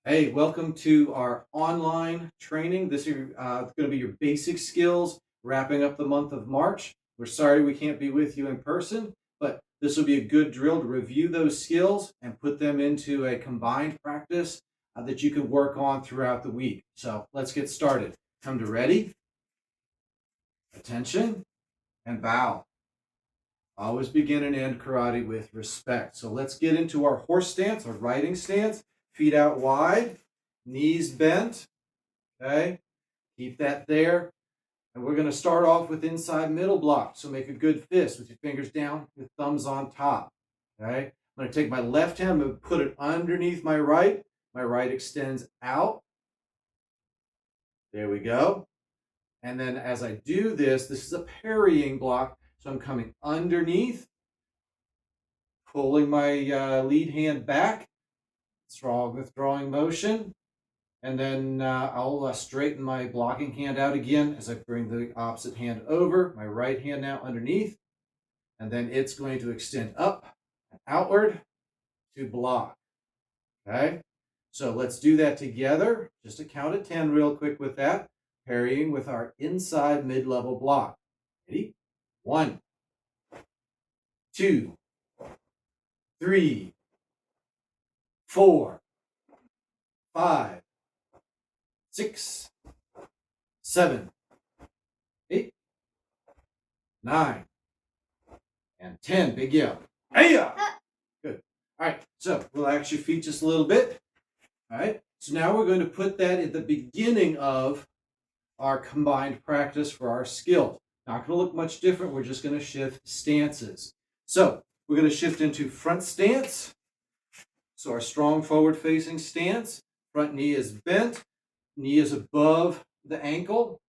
Hey, welcome to our online training. This is going to be your basic skills, wrapping up the month of March. We're sorry we can't be with you in person, but this will be a good drill to review those skills and put them into a combined practice that you can work on throughout the week. So let's get started. Come to ready, attention, and bow. Always begin and end karate with respect. So let's get into our horse stance, our riding stance. Feet out wide, knees bent. Okay, keep that there. And we're going to start off with inside middle block. So make a good fist with your fingers down, your thumbs on top. Okay, I'm going to take my left hand and put it underneath my right. My right extends out. There we go. And then as I do this, this is a parrying block. So I'm coming underneath, pulling my lead hand back. Strong withdrawing motion. And then I'll straighten my blocking hand out again as I bring the opposite hand over. My right hand now underneath. And then it's going to extend up and outward to block. Okay? So let's do that together. Just a count of 10 real quick with that. Parrying with our inside mid-level block. Ready? 1, 2, 3, 4, 5, 6, 7, 8, 9, and 10. Big yell. Hey-ya! Good. All right, so relax your feet just a little bit. All right, so now we're going to put that at the beginning of our combined practice for our skills. Not going to look much different. We're just going to shift stances. So we're going to shift into front stance. So our strong forward-facing stance. Front knee is bent. Knee is above the ankle.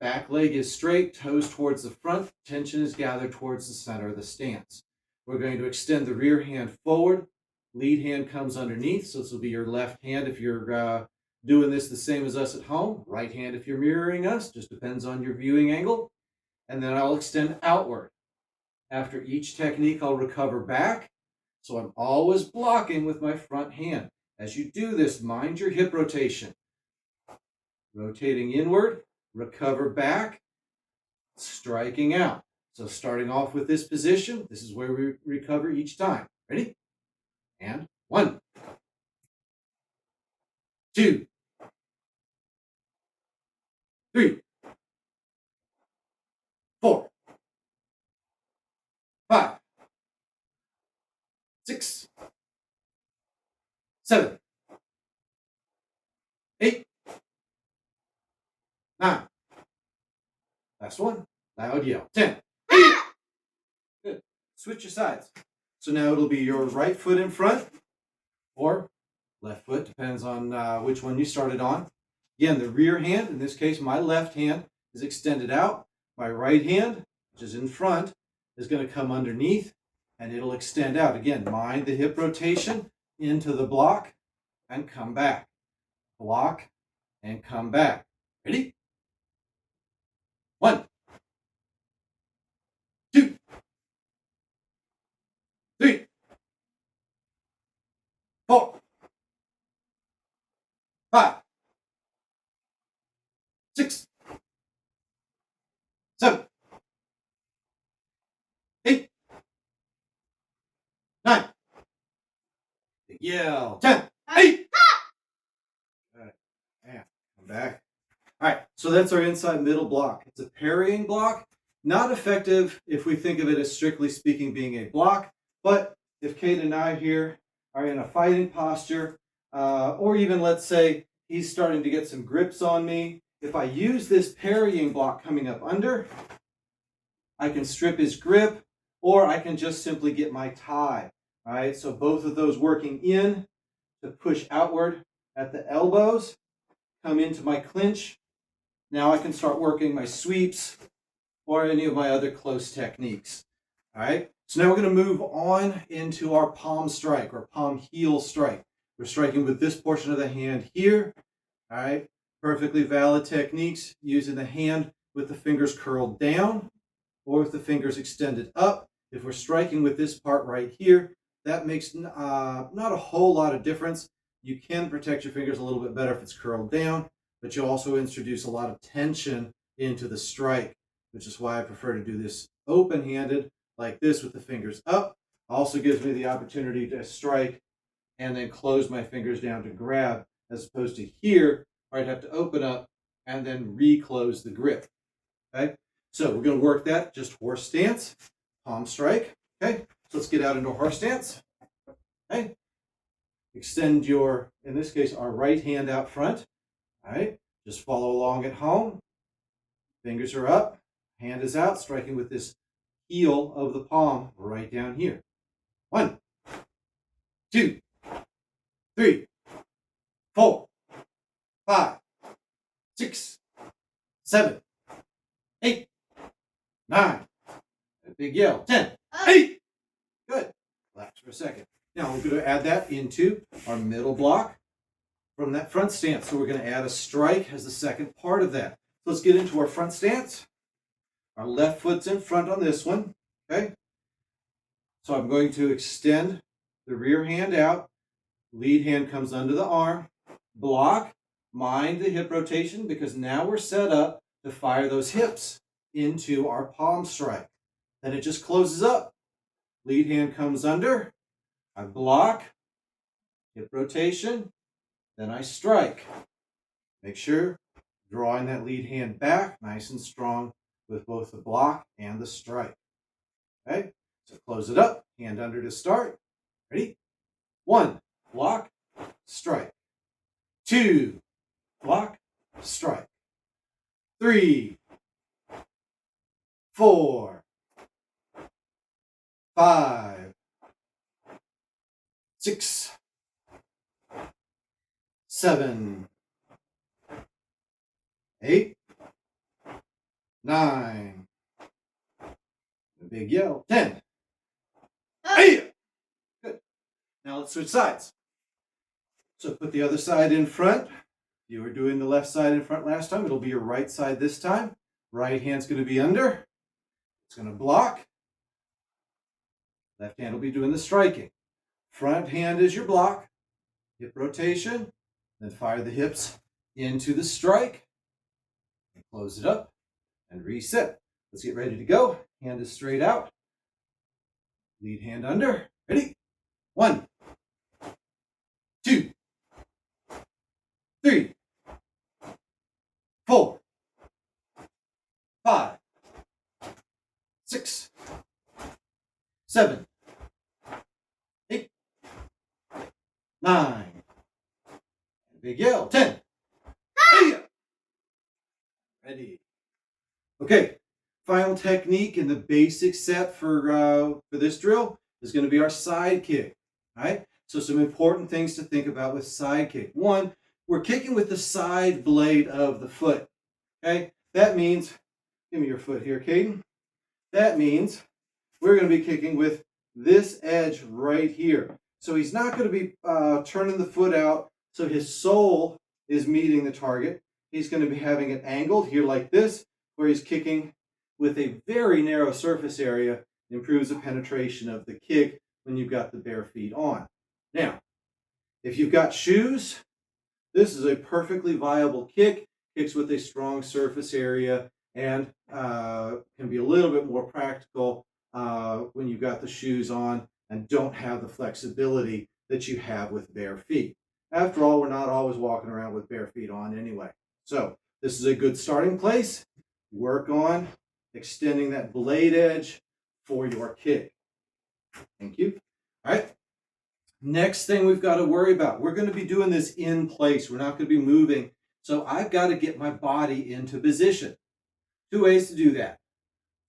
Back leg is straight, toes towards the front. Tension is gathered towards the center of the stance. We're going to extend the rear hand forward. Lead hand comes underneath, so this will be your left hand if you're doing this the same as us at home. Right hand if you're mirroring us, just depends on your viewing angle. And then I'll extend outward. After each technique, I'll recover back. So I'm always blocking with my front hand. As you do this, mind your hip rotation. Rotating inward, recover back, striking out. So starting off with this position, this is where we recover each time. Ready? And 1, 2, 3, 4, 5, 6, 7, 8, 9. Last one. Loud yell. 10. Good. Switch your sides. So now it'll be your right foot in front or left foot, depends on which one you started on. Again, the rear hand, in this case, my left hand is extended out. My right hand, which is in front, is going to come underneath and it'll extend out. Again, mind the hip rotation into the block and come back. Block and come back. Ready? 1, 2, 3, 4, 5, 6, 7, 8, 9. Big yell. 10. 8. All right. And come back. All right. So that's our inside middle block. It's a parrying block. Not effective if we think of it as strictly speaking being a block. But if Kate and I here are in a fighting posture, or even let's say he's starting to get some grips on me, if I use this parrying block coming up under, I can strip his grip, or I can just simply get my tie. All right, so both of those working in to push outward at the elbows, come into my clinch. Now I can start working my sweeps or any of my other close techniques. All right, so now we're going to move on into our palm strike or palm heel strike. We're striking with this portion of the hand here. All right, perfectly valid techniques using the hand with the fingers curled down or with the fingers extended up. If we're striking with this part right here, that makes not a whole lot of difference. You can protect your fingers a little bit better if it's curled down, but you also introduce a lot of tension into the strike, which is why I prefer to do this open-handed like this with the fingers up. Also gives me the opportunity to strike and then close my fingers down to grab, as opposed to here where I'd have to open up and then reclose the grip. Okay, so we're going to work that just horse stance, palm strike. Okay, so let's get out into horse stance. Okay, extend your, in this case, our right hand out front. All right, just follow along at home. Fingers are up, hand is out, striking with this heel of the palm right down here. 1, 2, 3, 4, 5, 6, 7, 8, 9. A big yell. 10, 8. Good. Relax for a second. Now we're going to add that into our middle block from that front stance. So we're going to add a strike as the second part of that. So let's get into our front stance. Our left foot's in front on this one. Okay. So I'm going to extend the rear hand out. Lead hand comes under the arm. Block. Mind the hip rotation, because now we're set up to fire those hips into our palm strike. Then it just closes up. Lead hand comes under. I block. Hip rotation. Then I strike. Make sure drawing that lead hand back nice and strong with both the block and the strike. Okay, so close it up. Hand under to start. Ready? 1, block, strike. 2, block, strike. 3, 4, 5, 6, 7, 8, 9. A big yell. 10. Hey! Good. Now let's switch sides. So put the other side in front. You were doing the left side in front last time. It'll be your right side this time. Right hand's going to be under. It's going to block. Left hand will be doing the striking. Front hand is your block. Hip rotation. Then fire the hips into the strike. And close it up and reset. Let's get ready to go. Hand is straight out. Lead hand under. Ready? 1, 2, 3, 4, 5, 6, 7, 8, 9. Big yell. 10. Hey! Ready. Okay. Final technique in the basic set for this drill is going to be our side kick. All right. So some important things to think about with side kick. 1, we're kicking with the side blade of the foot. Okay. That means, give me your foot here, Caden. That means we're going to be kicking with this edge right here. So he's not going to be turning the foot out so his sole is meeting the target. He's going to be having it angled here like this, where he's kicking with a very narrow surface area. Improves the penetration of the kick when you've got the bare feet on. Now, if you've got shoes, this is a perfectly viable kick. Kicks with a strong surface area and can be a little bit more practical when you've got the shoes on and don't have the flexibility that you have with bare feet. After all, we're not always walking around with bare feet on anyway. So this is a good starting place. Work on extending that blade edge for your kick. Thank you. All right. Next thing we've got to worry about, we're going to be doing this in place. We're not going to be moving. So I've got to get my body into position. 2 ways to do that.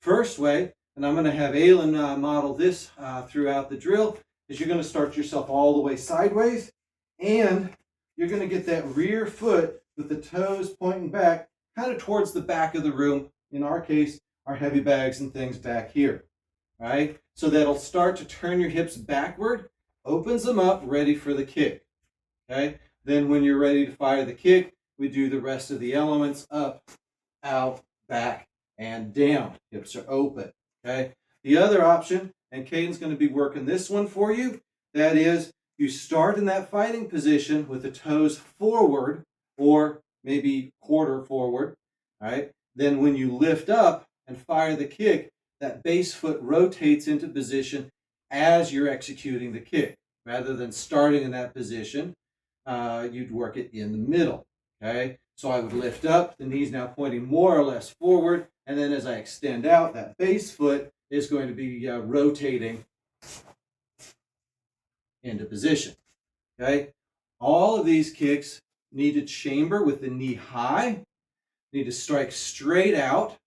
First way, and I'm going to have Aylin model this throughout the drill, is you're going to start yourself all the way sideways, and you're going to get that rear foot with the toes pointing back, kind of towards the back of the room. In our case, our heavy bags and things back here. All right? So that'll start to turn your hips backward, opens them up, ready for the kick. Okay? Then when you're ready to fire the kick, we do the rest of the elements up, out, back, and down. Hips are open. Okay? The other option, and Caden's going to be working this one for you, that is you start in that fighting position with the toes forward or maybe quarter forward, right? Then when you lift up and fire the kick, that base foot rotates into position as you're executing the kick. Rather than starting in that position, you'd work it in the middle, okay? So I would lift up, the knee's now pointing more or less forward, and then as I extend out, that base foot is going to be rotating into position, okay? All of these kicks need to chamber with the knee high, need to strike straight out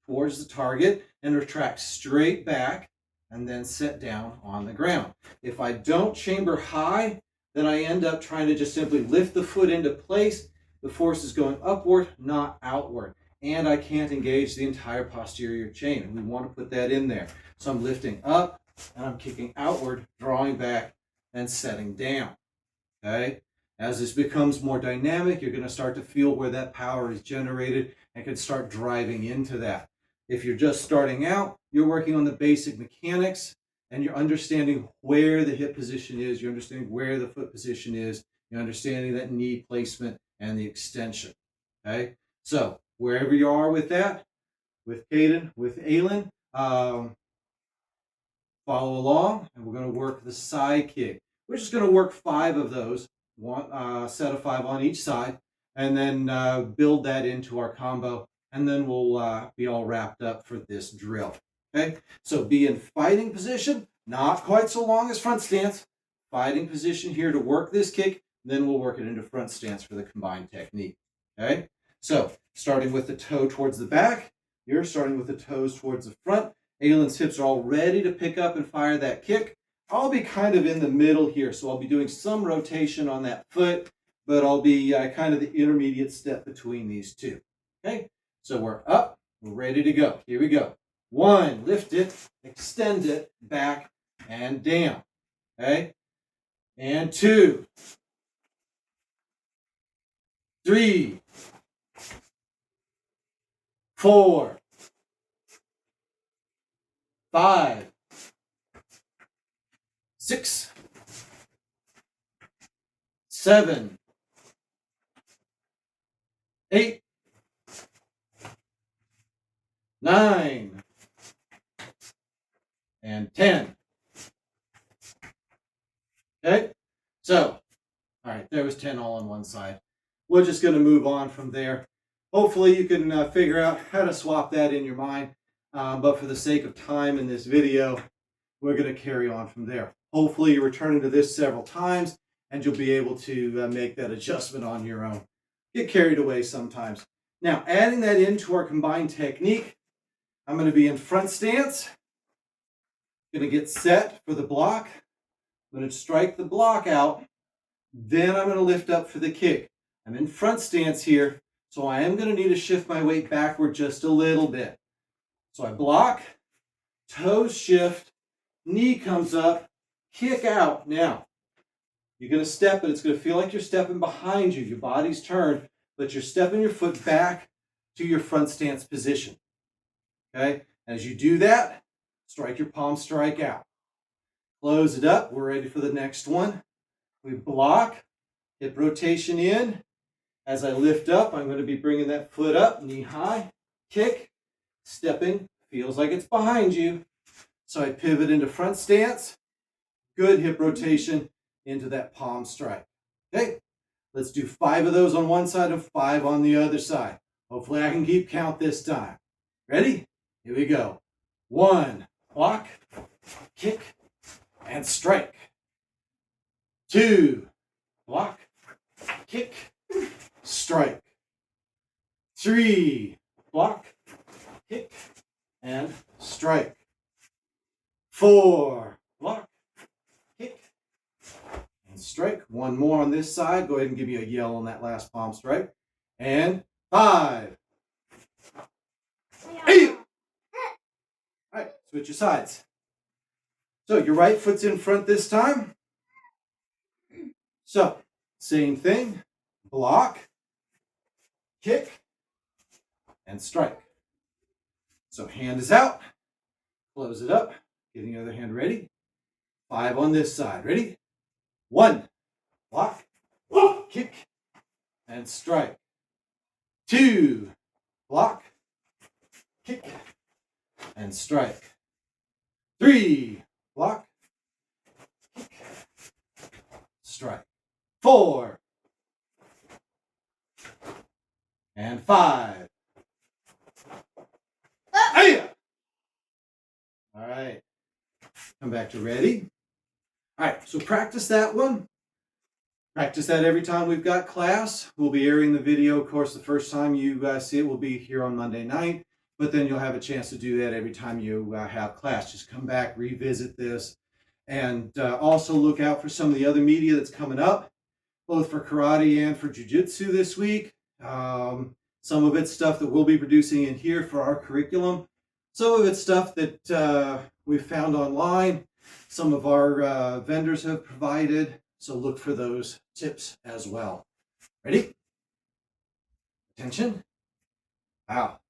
towards the target and retract straight back and then set down on the ground. If I don't chamber high, then I end up trying to just simply lift the foot into place. The force is going upward, not outward. And I can't engage the entire posterior chain. And we want to put that in there. So I'm lifting up and I'm kicking outward, drawing back and setting down. Okay? As this becomes more dynamic, you're going to start to feel where that power is generated and can start driving into that. If you're just starting out, you're working on the basic mechanics and you're understanding where the hip position is, you're understanding where the foot position is, you're understanding that knee placement and the extension. Okay? So wherever you are with that, with Caden, with Aylin, follow along and we're going to work the side kick. We're just going to work 5 of those. One set of 5 on each side, and then build that into our combo, and then we'll be all wrapped up for this drill. Okay, so be in fighting position, not quite so long as front stance. Fighting position here to work this kick, then we'll work it into front stance for the combined technique. Okay, so starting with the toe towards the back, you're starting with the toes towards the front. Aylin's hips are all ready to pick up and fire that kick. I'll be kind of in the middle here, so I'll be doing some rotation on that foot, but I'll be kind of the intermediate step between these two. Okay, so we're up, we're ready to go. Here we go. 1, lift it, extend it, back and down. Okay, and 2, 3, 4, 5, 6, 7, 8, 9, and 10. Okay, so, all right, there was 10 all on one side. We're just going to move on from there. Hopefully you can figure out how to swap that in your mind, but for the sake of time in this video, we're going to carry on from there. Hopefully you're returning to this several times and you'll be able to make that adjustment on your own. Get carried away sometimes. Now, adding that into our combined technique, I'm going to be in front stance. Going to get set for the block. I'm going to strike the block out. Then I'm going to lift up for the kick. I'm in front stance here, so I am going to need to shift my weight backward just a little bit. So I block, toes shift, knee comes up, kick out. Now, you're going to step, but it's going to feel like you're stepping behind you. Your body's turned, but you're stepping your foot back to your front stance position. Okay? As you do that, strike your palm strike out. Close it up. We're ready for the next one. We block, hip rotation in. As I lift up, I'm going to be bringing that foot up, knee high, kick, stepping. Feels like it's behind you. So I pivot into front stance. Good hip rotation into that palm strike. Okay, let's do 5 of those on one side and 5 on the other side. Hopefully I can keep count this time. Ready? Here we go. 1, block, kick, and strike. 2, block, kick, strike. 3, block, kick, and strike. 4, block, kick, and strike. 1 more on this side. Go ahead and give me a yell on that last palm strike. And 5. 8. All right, switch your sides. So your right foot's in front this time. So, same thing. Block, kick, and strike. So hand is out. Close it up. Getting the other hand ready. 5 on this side. Ready? 1, block, kick, and strike. 2, block, kick, and strike. 3, block, kick, strike. 4, and 5. Hiya! All right. Come back to ready. All right, so practice that one. Practice that every time we've got class. We'll be airing the video. Of course, the first time you see it will be here on Monday night, but then you'll have a chance to do that every time you have class. Just come back, revisit this, and also look out for some of the other media that's coming up, both for karate and for jiu-jitsu this week. Some of it's stuff that we'll be producing in here for our curriculum. Some of it's stuff that we've found online. Some of our vendors have provided. So look for those tips as well. Ready? Attention. Wow.